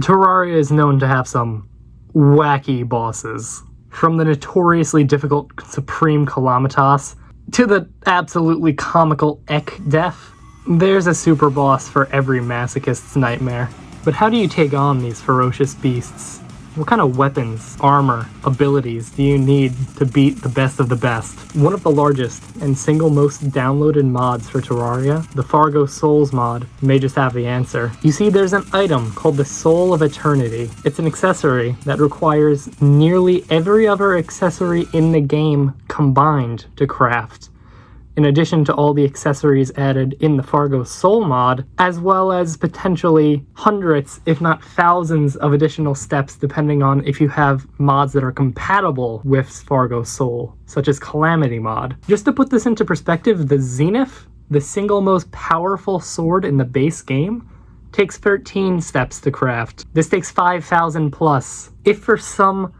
Terraria is known to have some wacky bosses. From the notoriously difficult Supreme Calamitas to the absolutely comical Ekdeath, there's a super boss for every masochist's nightmare. But how do you take on these ferocious beasts? What kind of weapons, armor, abilities do you need to beat the best of the best? One of the largest and single most downloaded mods for Terraria, the Fargo Souls mod, may just have the answer. You see, there's an item called the Soul of Eternity. It's an accessory that requires nearly every other accessory in the game combined to craft, in addition to all the accessories added in the Fargo Soul mod, as well as potentially hundreds, if not thousands, of additional steps depending on if you have mods that are compatible with Fargo Soul, such as Calamity mod. Just to put this into perspective, the Zenith, the single most powerful sword in the base game, takes 13 steps to craft. This takes 5,000 plus. If for some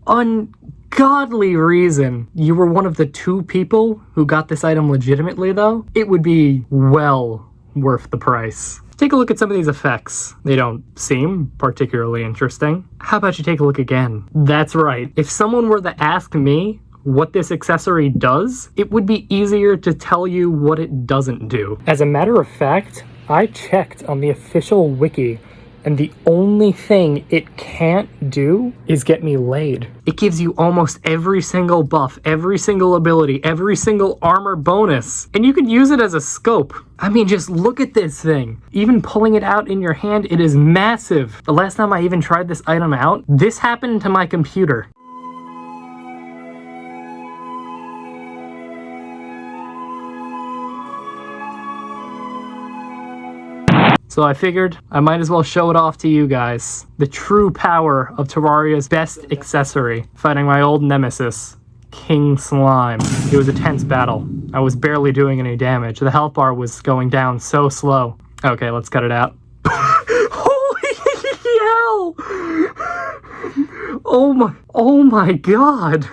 ungodly reason you were one of the 2 people who got this item legitimately though, it would be well worth the price. Take a look at some of these effects. They don't seem particularly interesting. How about you take a look again? That's right. If someone were to ask me what this accessory does, it would be easier to tell you what it doesn't do. As a matter of fact, I checked on the official wiki, and the only thing it can't do is get me laid. It gives you almost every single buff, every single ability, every single armor bonus, and you can use it as a scope. I mean, just look at this thing. Even pulling it out in your hand, it is massive. The last time I even tried this item out, this happened to my computer. So I figured I might as well show it off to you guys. The true power of Terraria's best accessory, fighting my old nemesis, King Slime. It was a tense battle. I was barely doing any damage. The health bar was going down so slow. Okay, let's cut it out. Holy hell! Oh my god!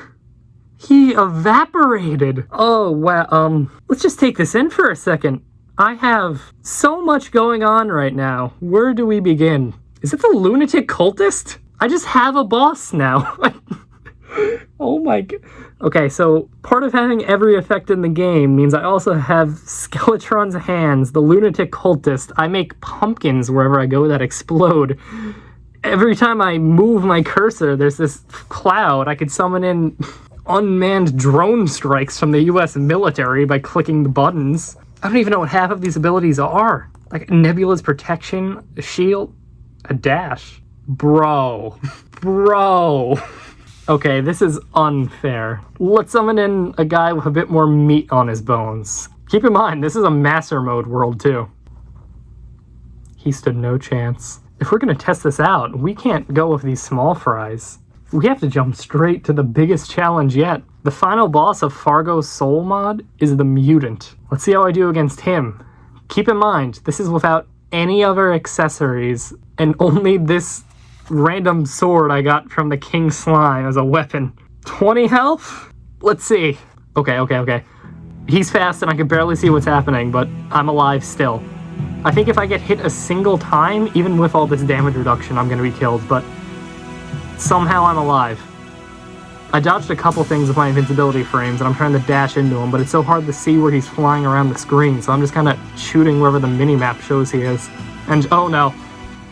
He evaporated! Oh wow, let's just take this in for a second. I have so much going on right now. Where do we begin? Is it the lunatic cultist? I just have a boss now. Oh my god. Okay, so part of having every effect in the game means I also have Skeletron's hands, the lunatic cultist. I make pumpkins wherever I go that explode. Every time I move my cursor, there's this cloud. I could summon in unmanned drone strikes from the US military by clicking the buttons. I don't even know what half of these abilities are. Like Nebula's protection, a shield, a dash. Bro. Okay, this is unfair. Let's summon in a guy with a bit more meat on his bones. Keep in mind, this is a master mode world too. He stood no chance. If we're gonna test this out, we can't go with these small fries. We have to jump straight to the biggest challenge yet. The final boss of Fargo's Soul mod is the Mutant. Let's see how I do against him. Keep in mind, this is without any other accessories and only this random sword I got from the King Slime as a weapon. 20 health? Let's see. Okay. He's fast and I can barely see what's happening, but I'm alive still. I think if I get hit a single time, even with all this damage reduction, I'm gonna be killed, but somehow I'm alive. I dodged a couple things with my invincibility frames, and I'm trying to dash into him, but it's so hard to see where he's flying around the screen, so I'm just kind of shooting wherever the minimap shows he is. And, oh no.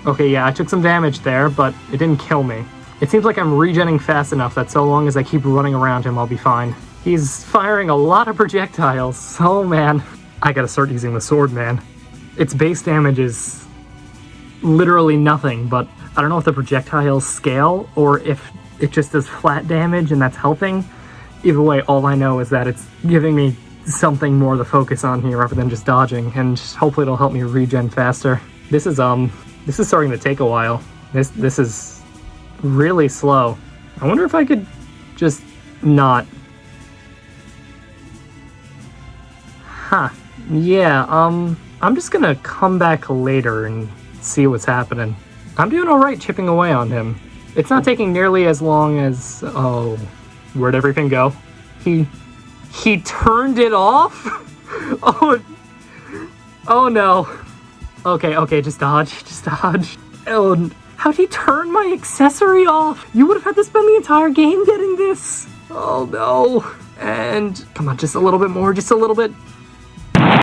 Okay, yeah, I took some damage there, but it didn't kill me. It seems like I'm regenning fast enough that so long as I keep running around him, I'll be fine. He's firing a lot of projectiles. Oh man. I gotta start using the sword, man. Its base damage is literally nothing, but I don't know if the projectiles scale or if it just does flat damage and that's helping. Either way, all I know is that it's giving me something more to focus on here rather than just dodging, and hopefully it'll help me regen faster. This is starting to take a while. This is really slow. I wonder if I could just not. Huh. Yeah, I'm just gonna come back later and see what's happening. I'm doing alright chipping away on him. It's not taking nearly as long as... Oh, where'd everything go? He turned it off? Oh no. Okay, just dodge. Oh, How'd he turn my accessory off? You would have had to spend the entire game getting this. Oh no. And come on, just a little bit more, just a little bit.